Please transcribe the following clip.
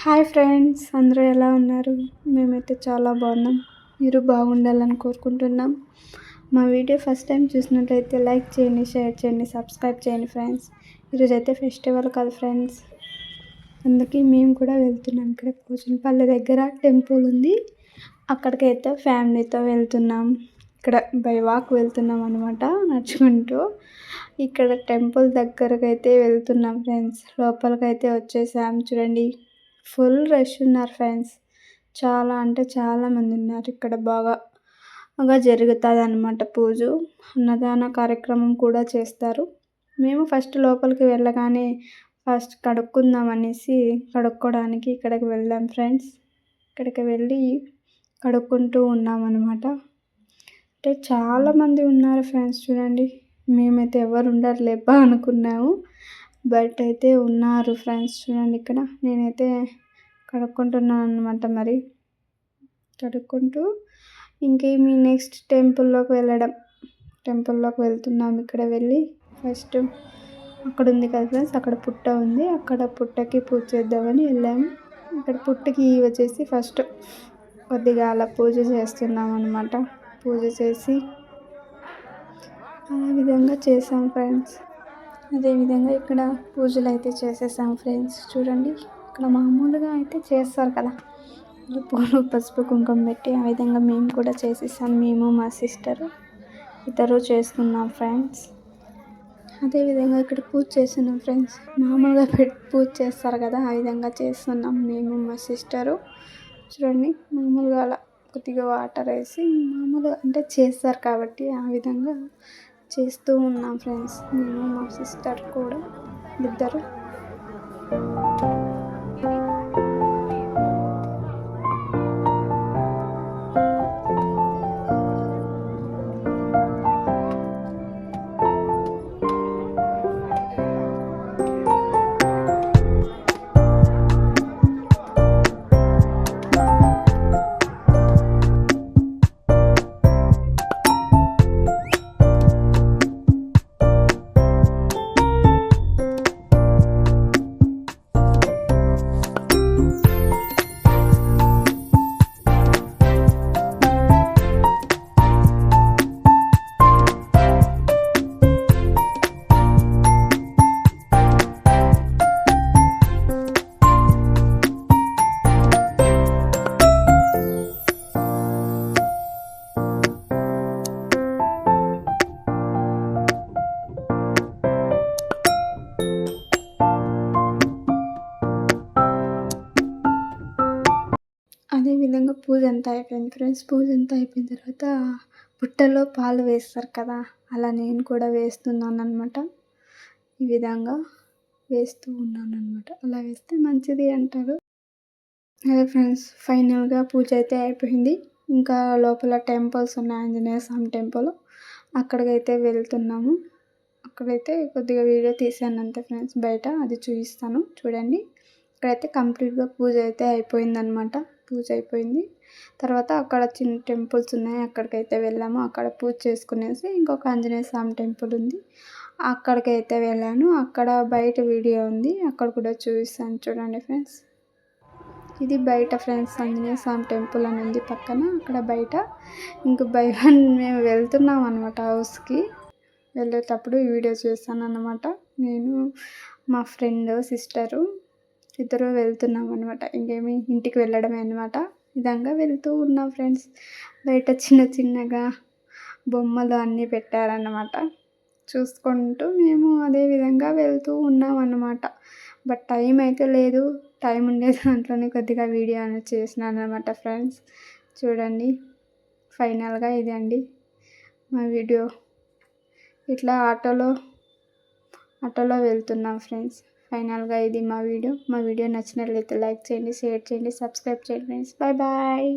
Hi friends, అందరూ ఎలా ఉన్నారు? మేమైతే చాలా బాగున్నాం. మీరు బాగుండాలని కోరుకుంటున్నాం. మా వీడియో ఫస్ట్ టైం చూసినట్లయితే లైక్ చేయండి, షేర్ చేయండి, సబ్స్క్రైబ్ చేయండి ఫ్రెండ్స్. ఈరోజైతే ఫెస్టివల్ కదా ఫ్రెండ్స్, అందుకే మేము కూడా వెళ్తున్నాం. ఇక్కడ పోచనపల్లి దగ్గర టెంపుల్ ఉంది, అక్కడికైతే ఫ్యామిలీతో వెళ్తున్నాం. ఇక్కడ బై వాక్ వెళ్తున్నాం అనమాట, నడుచుకుంటూ. ఇక్కడ టెంపుల్ దగ్గరకు అయితే వెళ్తున్నాం ఫ్రెండ్స్. లోపలికైతే వచ్చేసాం. చూడండి, ఫుల్ రష్ ఉన్నారు ఫ్రెండ్స్. చాలా అంటే చాలామంది ఉన్నారు. ఇక్కడ బాగా జరుగుతుంది అన్నమాట పూజ. అన్నదాన కార్యక్రమం కూడా చేస్తారు. మేము ఫస్ట్ లోపలికి వెళ్ళగానే ఫస్ట్ కడుక్కుందాం అనేసి కడుక్కోవడానికి ఇక్కడికి వెళ్ళాం ఫ్రెండ్స్. ఇక్కడికి వెళ్ళి కడుక్కుంటూ ఉన్నామన్నమాట. అంటే చాలామంది ఉన్నారు ఫ్రెండ్స్. చూడండి, మేమైతే ఎవరు ఉండరు లేబ్బా అనుకున్నాము, బట్ అయితే ఉన్నారు ఫ్రెండ్స్. చూడండి, ఇక్కడ నేనైతే కడుక్కుంటున్నాను అనమాట. మరి కడుక్కుంటూ ఇంకేమి నెక్స్ట్ టెంపుల్లోకి వెళ్తున్నాము. ఇక్కడ వెళ్ళి ఫస్ట్ అక్కడ ఉంది కదా ఫ్రెండ్స్, అక్కడ పుట్ట ఉంది, అక్కడ పుట్టకి పూజ చేద్దామని వెళ్ళాము. ఇక్కడ పుట్టకి వచ్చేసి ఫస్ట్ కొద్దిగా అలా పూజ చేస్తున్నాం అనమాట. పూజ చేసి ఆ విధంగా చేసాం ఫ్రెండ్స్. అదేవిధంగా ఇక్కడ పూజలు అయితే చేసేసాం ఫ్రెండ్స్. చూడండి, ఇక్కడ మామూలుగా అయితే చేస్తారు కదా, పూలు పసుపు కుంకుమ పెట్టి, ఆ విధంగా మేము కూడా చేసేసాం. మేము మా సిస్టరు ఇద్దరు చేస్తున్నాం ఫ్రెండ్స్. అదేవిధంగా ఇక్కడ పూజ చేస్తున్నాం ఫ్రెండ్స్. మామూలుగా పూజ చేస్తారు కదా, ఆ విధంగా చేస్తున్నాం మేము మా సిస్టరు. చూడండి, మామూలుగా అలా కొద్దిగా వాటర్ వేసి మామూలుగా అంటే చేస్తారు కాబట్టి ఆ విధంగా చేస్తూ ఉన్నాం ఫ్రెండ్స్. నేను మా సిస్టర్ కూడా ఇద్దరు. అదేవిధంగా పూజ అంతా అయిపోయింది ఫ్రెండ్స్. పూజ అంతా అయిపోయిన తర్వాత పుట్టలో పాలు వేస్తారు కదా, అలా నేను కూడా వేస్తున్నాను అనమాట. ఈ విధంగా వేస్తూ ఉన్నాను అనమాట. అలా వేస్తే మంచిది అంటారు. అదే ఫ్రెండ్స్, ఫైనల్గా పూజ అయితే అయిపోయింది. ఇంకా లోపల టెంపుల్స్ ఉన్నాయి, ఆంజనేయ స్వామి టెంపుల్, అక్కడికైతే వెళ్తున్నాము. అక్కడైతే కొద్దిగా వీడియో తీసాను అంతే ఫ్రెండ్స్, బయట అది చూపిస్తాను చూడండి. ఇక్కడైతే కంప్లీట్గా పూజ అయితే అయిపోయిందనమాట. పూజ అయిపోయింది తర్వాత అక్కడ చిన్న టెంపుల్స్ ఉన్నాయి, అక్కడికైతే వెళ్ళాము. అక్కడ పూజ చేసుకునేసి ఇంకొక ఆంజనేయ స్వామి టెంపుల్ ఉంది, అక్కడికైతే వెళ్ళాను. అక్కడ బయట వీడియో ఉంది, అక్కడ కూడా చూపిస్తాను చూడండి ఫ్రెండ్స్. ఇది బయట ఫ్రెండ్స్, ఆంజనేయ స్వామి టెంపుల్ అని ఉంది పక్కన, అక్కడ బయట. ఇంక మేము వెళ్తున్నాం అనమాట హౌస్కి. వెళ్ళేటప్పుడు వీడియో చేస్తాను అన్నమాట. నేను మా ఫ్రెండ్ సిస్టరు ఇద్దరు వెళ్తున్నాం అనమాట. ఇంకేమి ఇంటికి వెళ్ళడమే అనమాట. విధంగా వెళ్తూ ఉన్నాం ఫ్రెండ్స్. బయట చిన్న చిన్నగా బొమ్మలు అన్నీ పెట్టారన్నమాట, చూసుకుంటూ మేము అదే విధంగా వెళ్తూ ఉన్నాం అన్నమాట. బట్ టైం అయితే లేదు, టైం ఉండే దాంట్లోనే కొద్దిగా వీడియో అనేది చేసినాను అనమాట ఫ్రెండ్స్. చూడండి, ఫైనల్గా ఇది అండి మా వీడియో. ఇట్లా ఆటోలో వెళ్తున్నాం ఫ్రెండ్స్. ఫైనల్గా ఇది మా వీడియో. మా వీడియో నచ్చినట్లయితే లైక్ చేయండి, షేర్ చేయండి, సబ్స్క్రైబ్ చేయండి ఫ్రెండ్స్. Bye bye.